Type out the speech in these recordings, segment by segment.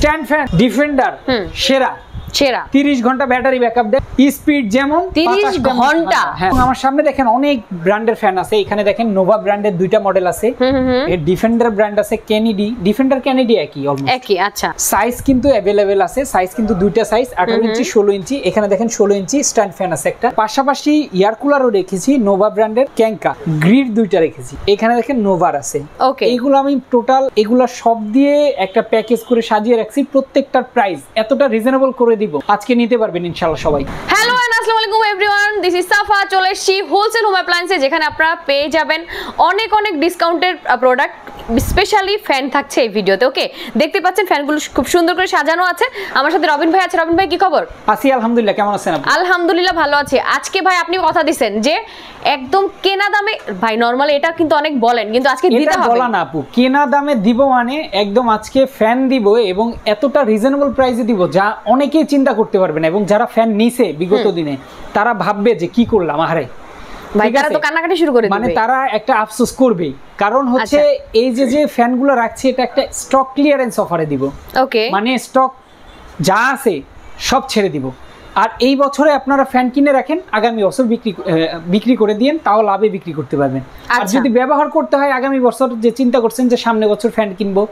Stand fan defender সেরা সেরা 30 ঘন্টা ব্যাটারি ব্যাকআপ দেয়, স্পিড যেমন 30 ঘন্টা। হ্যাঁ, আমার সামনে দেখেন অনেক ব্র্যান্ডের ফ্যান আছে, এখানে দেখেন নোভা ব্র্যান্ডের দুইটা মডেল আছে, এর ডিফেন্ডার ব্র্যান্ড আছে, কেনেডি, ডিফেন্ডার কেনেডি একই অলমোস্ট একই। আচ্ছা, সাইজ কিন্তু अवेलेबल আছে, সাইজ কিন্তু দুইটা সাইজ 18 ইঞ্চি 16 ইঞ্চি, এখানে দেখেন 16 ইঞ্চি স্ট্যান্ড ফ্যান আছে একটা, পাশাপাশি এয়ার কুলারও রেখেছি নোভা ব্র্যান্ডের ক্যাঙ্কা গ্রিড দুইটা রেখেছি, এখানে দেখেন নোভার আছে। ওকে, এইগুলো আমি টোটাল এগুলা সব দিয়ে একটা প্যাকেজ করে সাজিয়ে রাখছি, প্রত্যেকটার প্রাইস এতটা রিজনেবল করে দিব, আজকে নিতে পারবেন ইনশাআল্লাহ সবাই। হ্যালো এন্ড আসসালামু আলাইকুম এভরিওয়ান, দিস ইজ সাফা। চলে এসেছি হোলসেল হোম অ্যাপ্লায়েন্সে, যেখানে আপনারা পেয়ে যাবেন অনেক অনেক ডিসকাউন্টের প্রোডাক্ট, স্পেশালি ফ্যান থাকছে এই ভিডিওতে। ওকে, দেখতে পাচ্ছেন ফ্যানগুলো খুব সুন্দর করে সাজানো আছে। আমার সাথে রবিন ভাই আছে। রবিন ভাই কি খবর? আছি আলহামদুলিল্লাহ, কেমন আছেন আপনি? আলহামদুলিল্লাহ ভালো আছি। আজকে ভাই আপনি কথা দিবেন যে একদম কেনা দামে, ভাই নরমালি এটা কিন্তু অনেক বলেন, কিন্তু আজকে দিতে হবে। বলা না আপু, কেনা দামে দিব মানে একদম আজকে ফ্যান দিব এবং এতটা রিজনেবল প্রাইসে দিব যা অনেকেই চিন্তা করতে পারবে না, এবং যারা ফ্যান নিছে বিগত দিনে তারা ভাববে যে কি করলাম, আরে ভাই তারা তো কান্নাকাটি শুরু করে দিবে, মানে তারা একটা আফসোস করবে। কারণ হচ্ছে এই যে ফ্যানগুলো রাখছি এটা একটা স্টক ক্লিয়ারেন্স অফারে দিব। ওকে, মানে স্টক যা আছে সব ছেড়ে দিব, আর এই বছরে আপনারা ফ্যান কিনে রাখেন, আগামী বছর বিক্রি করে দিয়েন, তাও লাভে বিক্রি করতে পারবেন। আর যদি ব্যবহার করতে হয় আগামী বছর, যে চিন্তা করছেন যে সামনে বছর ফ্যান কিনবো,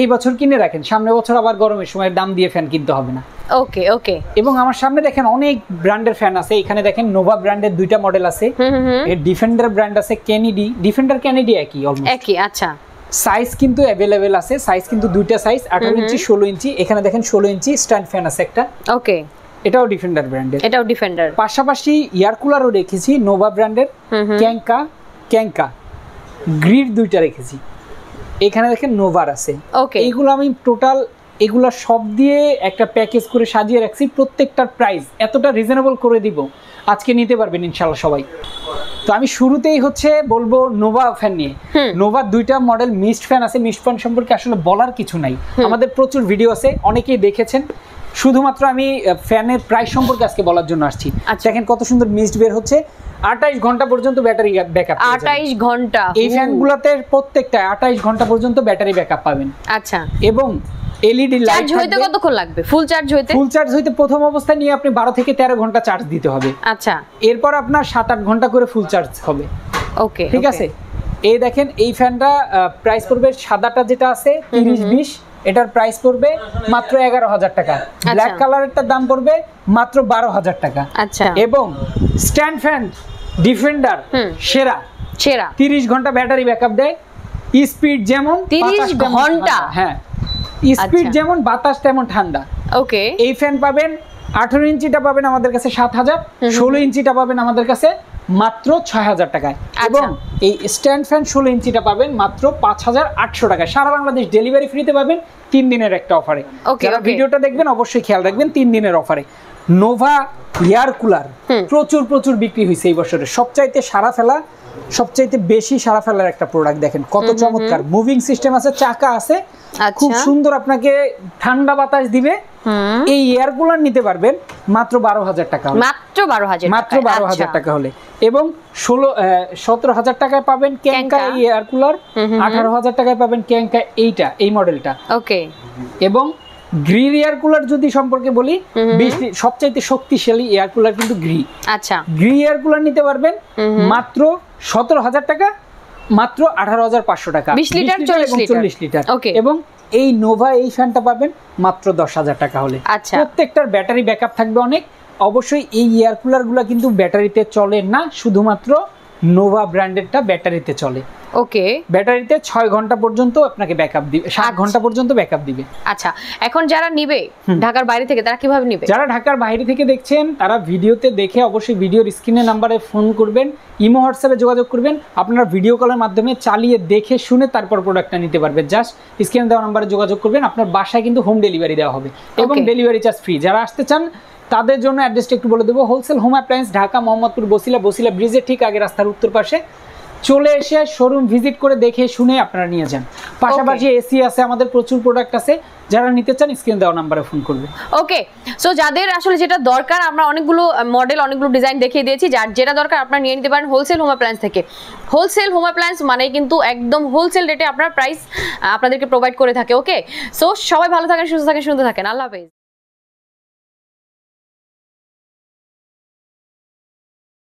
এই বছর কিনে রাখেন, সামনে বছর আবার গরমের সময় দাম দিয়ে ফ্যান কিনতে হবে না। ওকে ওকে। এবং আমার সামনে দেখেন অনেক ব্র্যান্ডের ফ্যান আছে, এখানে দেখেন নোভা ব্র্যান্ডের দুইটা মডেল আছে, এর ডিফেন্ডার ব্র্যান্ড আছে, কেনেডি, ডিফেন্ডার কেনেডি একই অলমোস্ট একই। আচ্ছা, সাইজ কিন্তু अवेलेबल আছে, সাইজ কিন্তু দুইটা সাইজ 18 ইঞ্চি 16 ইঞ্চি, এখানে দেখেন 16 ইঞ্চি স্ট্যান্ড ফ্যান আছে একটা। ওকে, এটাও ডিফেন্ডার ব্র্যান্ডের, এটাও ডিফেন্ডার। পাশাপাশি এয়ার কুলারও রেখেছি নোভা ব্র্যান্ডের ক্যাঙ্কা গ্রিড দুইটা রেখেছি, এখানে দেখেন নোভার আছে। ওকে, এইগুলো আমি টোটাল এগুলা সব দিয়ে একটা প্যাকেজ করে সাজিয়ে রাখছি, প্রত্যেকটার প্রাইস এতটা রিজনেবল করে দিব, আজকে নিতে পারবেন ইনশাআল্লাহ সবাই। তো আমি শুরুতেই হচ্ছে বলবো নোভা ফ্যান নিয়ে। নোভা দুইটা মডেল মিস্ট ফ্যান আছে, মিস্ট ফ্যান সম্পর্কে আসলে বলার কিছু নাই, আমাদের প্রচুর ভিডিও আছে, অনেকেই দেখেছেন, শুধুমাত্র আমি ফ্যানের প্রাইস সম্পর্কে আজকে বলার জন্য আসছি। দেখেন কত সুন্দর মিস্ট বের হচ্ছে, 28 ঘন্টা পর্যন্ত ব্যাটারি ব্যাকআপ। 28 ঘন্টা এই ফ্যানগুলোতে প্রত্যেকটা 28 ঘন্টা পর্যন্ত ব্যাটারি ব্যাকআপ পাবেন। আচ্ছা, এবং এলইডি লাইট চার্জ হইতে কতক্ষণ লাগবে? ফুল চার্জ হইতে প্রথম অবস্থায় নিয়ে আপনি 12 থেকে 13 ঘন্টা চার্জ দিতে হবে। আচ্ছা, এরপর আপনার 7-8 ঘন্টা করে ফুল চার্জ হবে। ওকে, ঠিক আছে। এই দেখেন এই ফ্যানটা প্রাইস পড়বে, সাদাটা যেটা আছে 30-20, এটার প্রাইস পড়বে মাত্র 11,000 টাকা। ব্ল্যাক কালারেরটার দাম পড়বে মাত্র 12,000 টাকা। আচ্ছা, এবং স্ট্যান্ড ফ্যান ডিফেন্ডার সেরা 30 ঘন্টা ব্যাটারি ব্যাকআপ দেয়, স্পিড যেমন 30 ঘন্টা, হ্যাঁ স্পিড যেমন বাতাস তেমন ঠান্ডা। ওকে, এই ফ্যান পাবেন 18 ইঞ্চিটা পাবেন আমাদের কাছে 7,000, 16 ইঞ্চিটা পাবেন আমাদের কাছে মাত্র 6,000 টাকায়, এবং এই স্ট্যান্ড ফ্যান 16 ইঞ্চিটা পাবেন মাত্র 5,800 টাকায়। সারা বাংলাদেশ ডেলিভারি ফ্রিতে পাবেন 3 দিনের একটা অফারে। যারা ভিডিওটা দেখবেন অবশ্যই খেয়াল রাখবেন, 3 দিনের অফারে। নোভা এয়ার কুলার প্রচুর বিক্রি হয়েছে এই বছরে, সবচাইতে বেশি সারা ফেলার একটা প্রোডাক্ট। দেখেন কত চমৎকার, মুভিং সিস্টেম আছে, চাকা আছে, খুব সুন্দর, আপনাকে ঠান্ডা বাতাস দিবে। এই এয়ার কুলার নিতে পারবেন মাত্র 12,000 টাকা, মাত্র 12,000 টাকা হলে, এবং 17,000 টাকায় পাবেন ক্যাঙ্কা এই এয়ার কুলার, 18,000 টাকায় পাবেন ক্যাঙ্কা এই মডেলটা। ওকে, এবং গ্রি এয়ার কুলার যদি সম্পর্কে বলি, সবচাইতে শক্তিশালী এয়ার কুলার কিন্তু গ্রি। আচ্ছা, গ্রি এয়ার কুলার নিতে পারবেন মাত্র 17,000 টাকা, মাত্র 18,500 টাকা, 20 লিটার 40 লিটার। এবং এই নোভা এই ফ্যানটা পাবেন মাত্র 10,000 টাকা হলে। প্রত্যেকটার ব্যাটারি ব্যাকআপ থাকবে অনেক। অবশ্যই এই এয়ার কুলারগুলো কিন্তু ব্যাটারিতে চলে না, শুধুমাত্র নোভা ব্র্যান্ডেরটা ব্যাটারিতে চলে। ওকে, ব্যাটারিতে 6 ঘন্টা পর্যন্ত আপনাকে ব্যাকআপ দিবে, 7 ঘন্টা পর্যন্ত ব্যাকআপ দিবে। আচ্ছা, এখন যারা নিবে ঢাকার বাইরে থেকে, তারা কিভাবে নিবে? যারা ঢাকার বাইরে থেকে দেখছেন তারা ভিডিওতে দেখে অবশ্যই ভিডিওর স্ক্রিনে নাম্বারে ফোন করবেন, ইমো হোয়াটসঅ্যাপে যোগাযোগ করবেন, আপনারা ভিডিও কলের মাধ্যমে চালিয়ে দেখে শুনে তারপর প্রোডাক্টটা নিতে পারবেন। জাস্ট স্ক্রিনে দেওয়া নাম্বারে যোগাযোগ করবেন, আপনার বাসায় কিন্তু হোম ডেলিভারি দেওয়া হবে, এবং ডেলিভারি চার্জ ফ্রি। যারা আসতে চান তাদের জন্য অ্যাড্রেসটা একটু বলে দেবো, wholesale home appliance, Dhaka Mohammadpur Basila ব্রিজের ঠিক আগে রাস্তার উত্তর পাশে, চলে এসে শোরুম ভিজিট করে দেখে শুনে আপনারা নিয়ে যান। পাশাপাশি এসি আছে, আমাদের প্রচুর প্রোডাক্ট আছে, যারা নিতে চান স্ক্রিন দেওয়া নাম্বারে ফোন করবে। ওকে, সো যাদের আসলে যেটা দরকার, আমরা অনেকগুলো মডেল অনেকগুলো ডিজাইন দেখিয়ে দিয়েছি, যার যেটা দরকার আপনারা নিয়ে নিতে পারেন হোলসেল হোম অ্যাপ্লায়েন্স থেকে। হোলসেল হোম অ্যাপ্লায়েন্স মানে কিন্তু একদম হোলসেল রেটে আপনার প্রাইস আপনাদেরকে প্রোভাইড করে থাকে। ওকে, সো সবাই ভালো থাকেন, সুস্থ থাকেন, সুন্দর থাকেন, আল্লাহ হাফেজ।